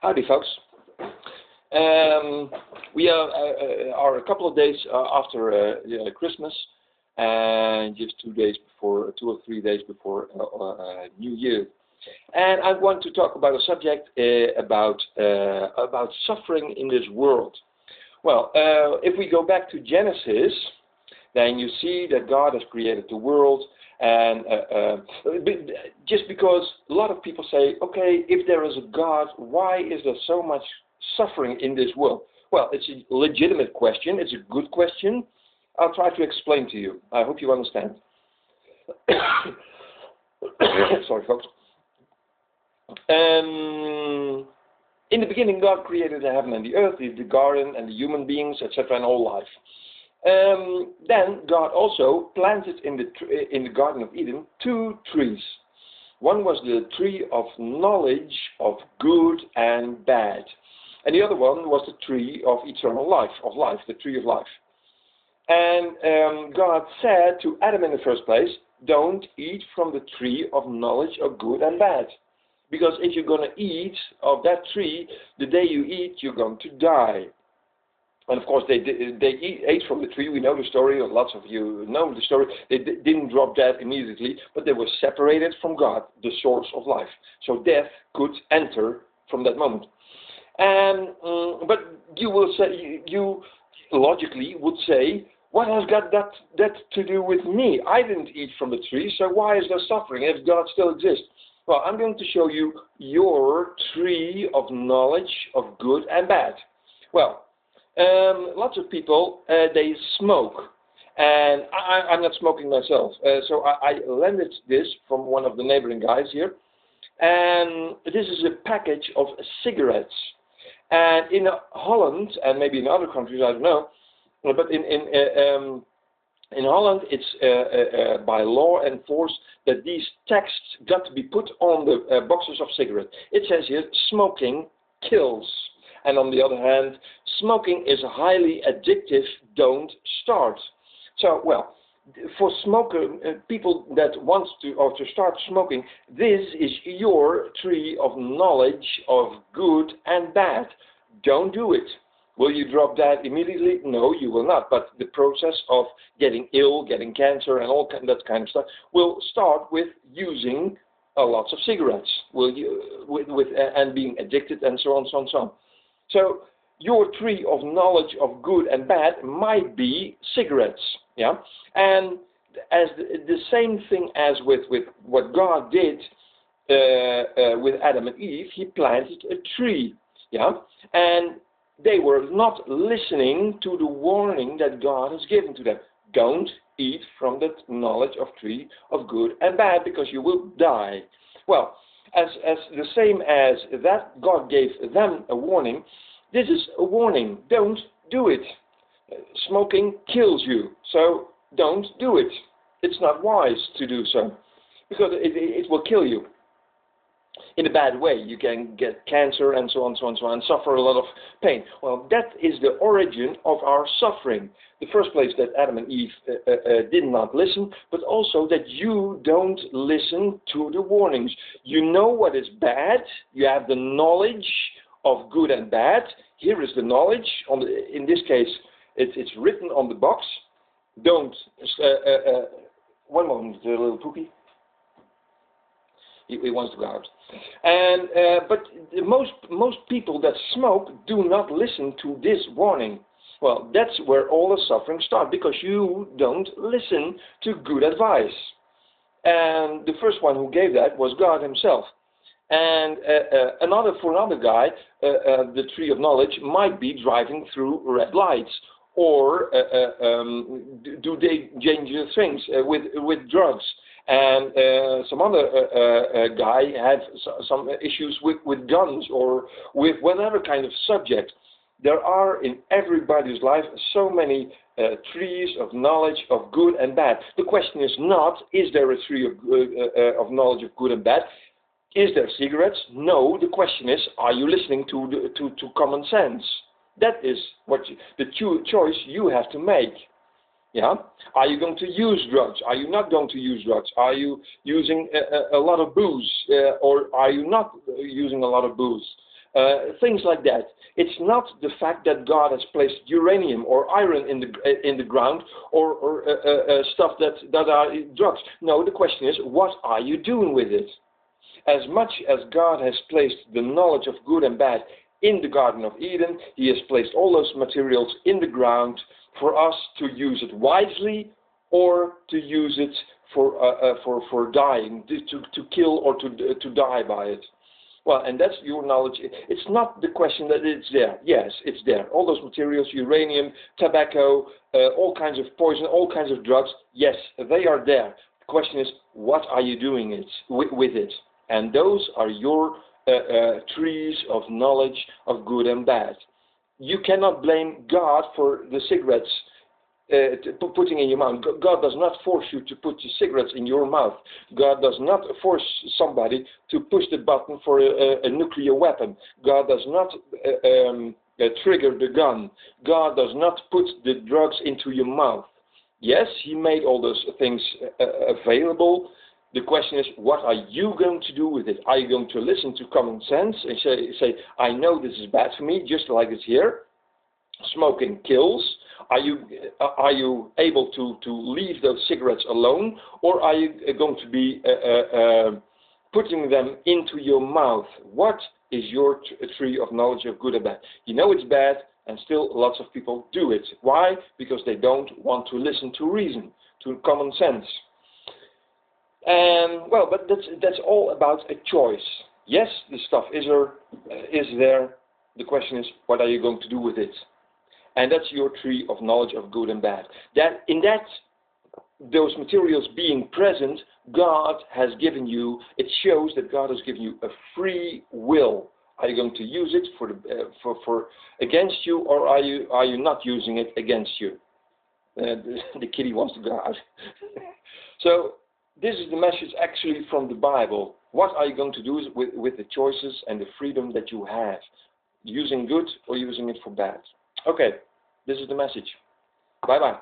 Howdy, folks. We are a couple of days after Christmas, and just 2 or 3 days before New Year. And I want to talk about a subject about suffering in this world. Well, if we go back to Genesis, then you see that God has created the world. And just because a lot of people say, okay, if there is a God, why is there so much suffering in this world? Well, it's a legitimate question. It's a good question. I'll try to explain to you. I hope you understand. Sorry, folks. In the beginning, God created the heaven and the earth, the garden and the human beings, etc., and all life. Then God also planted in the Garden of Eden 2 trees. One was the tree of knowledge of good and bad, and the other one was the tree of eternal life, the tree of life. And God said to Adam in the first place, don't eat from the tree of knowledge of good and bad. Because if you're going to eat of that tree, the day you eat, you're going to die. And of course, they ate from the tree. We know the story. Lots of you know the story. They didn't drop dead immediately, but they were separated from God, the source of life. So death could enter from that moment. And but you will say, you logically would say, what has got that to do with me? I didn't eat from the tree, so why is there suffering if God still exists? Well, I'm going to show you your tree of knowledge of good and bad. Well, lots of people, they smoke. And I'm not smoking myself. So I lended this from one of the neighboring guys here. And this is a package of cigarettes. And in Holland, and maybe in other countries, I don't know, but in Holland, it's by law enforced that these texts got to be put on the boxes of cigarettes. It says here, smoking kills. And on the other hand, smoking is highly addictive, don't start. So, well, for people that want to start smoking, this is your tree of knowledge of good and bad. Don't do it. Will you drop dead immediately? No, you will not. But the process of getting ill, getting cancer, and all that kind of stuff will start with using lots of cigarettes, and being addicted, and so on, so on, so on. So your tree of knowledge of good and bad might be cigarettes, yeah. And as the same thing as with what God did with Adam and Eve, He planted a tree, yeah, and they were not listening to the warning that God has given to them. Don't eat from the knowledge of tree of good and bad, because you will die. Well, as the same as that God gave them a warning, this is a warning. Don't do it. Smoking kills you, so don't do it. It's not wise to do so, because it will kill you in a bad way. You can get cancer and so on, so on, so on, and suffer a lot of pain. Well, that is the origin of our suffering. The first place that Adam and Eve did not listen, but also that you don't listen to the warnings. You know what is bad. You have the knowledge of good and bad. Here is the knowledge. In this case, it's written on the box. Don't. One moment, the little pookie. He wants to go out. And but most people that smoke do not listen to this warning. Well, that's where all the suffering starts, because you don't listen to good advice. And the first one who gave that was God Himself. And for another guy, the tree of knowledge might be driving through red lights, or do they dangerous things with drugs. And some other guy had some issues with guns, or with whatever kind of subject. There are in everybody's life so many trees of knowledge of good and bad. The question is not, is there a tree of knowledge of good and bad? Is there cigarettes? No. The question is, are you listening to common sense? That is the choice you have to make. Yeah? Are you going to use drugs? Are you not going to use drugs? Are you using a lot of booze? Or are you not using a lot of booze? things like that. It's not the fact that God has placed uranium or iron in the ground, or stuff that are drugs. No, the question is, what are you doing with it? As much as God has placed the knowledge of good and bad in the Garden of Eden, He has placed all those materials in the ground for us to use it wisely, or to use it for dying, to kill or to die by it. Well, and that's your knowledge. It's not the question that it's there. Yes, it's there. All those materials, uranium, tobacco, all kinds of poison, all kinds of drugs, yes, they are there. The question is, what are you doing with it? And those are your trees of knowledge of good and bad. You cannot blame God for the cigarettes putting in your mouth. God does not force you to put your cigarettes in your mouth. God does not force somebody to push the button for a nuclear weapon. God does not trigger the gun. God does not put the drugs into your mouth. Yes, He made all those things available. The question is, what are you going to do with it? Are you going to listen to common sense and say, I know this is bad for me, just like it's here? Smoking kills. Are you able to leave those cigarettes alone, or are you going to be putting them into your mouth? What is your tree of knowledge of good and bad? You know it's bad, and still lots of people do it. Why? Because they don't want to listen to reason, to common sense. And well, but that's all about a choice. Yes, the stuff is there. The question is, what are you going to do with it? And that's your tree of knowledge of good and bad. Those materials being present, God has given you. It shows that God has given you a free will. Are you going to use it for against you, or are you not using it against you? The kitty wants to go out. So this is the message actually from the Bible. What are you going to do with the choices and the freedom that you have? Using good or using it for bad? Okay, this is the message. Bye-bye.